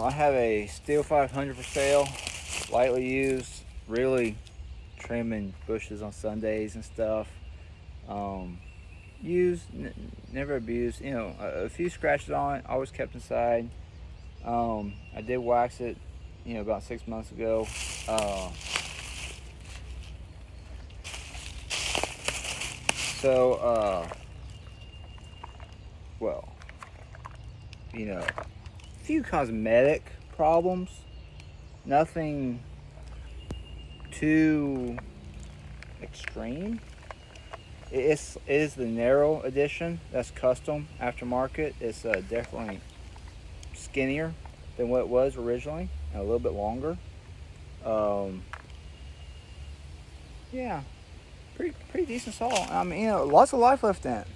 I have a Steel 500 for sale, lightly used, really trimming bushes on Sundays and stuff. Um, Used, never abused. You know, a few scratches on it, always kept inside. I did wax it, you know, about 6 months ago. Uh, so, well, you know, a few cosmetic problems. Nothing too extreme. It is the narrow edition. That's custom aftermarket. It's definitely skinnier than what it was originally, and a little bit longer. Um, yeah, pretty decent saw. I mean, you know, lots of life left in it.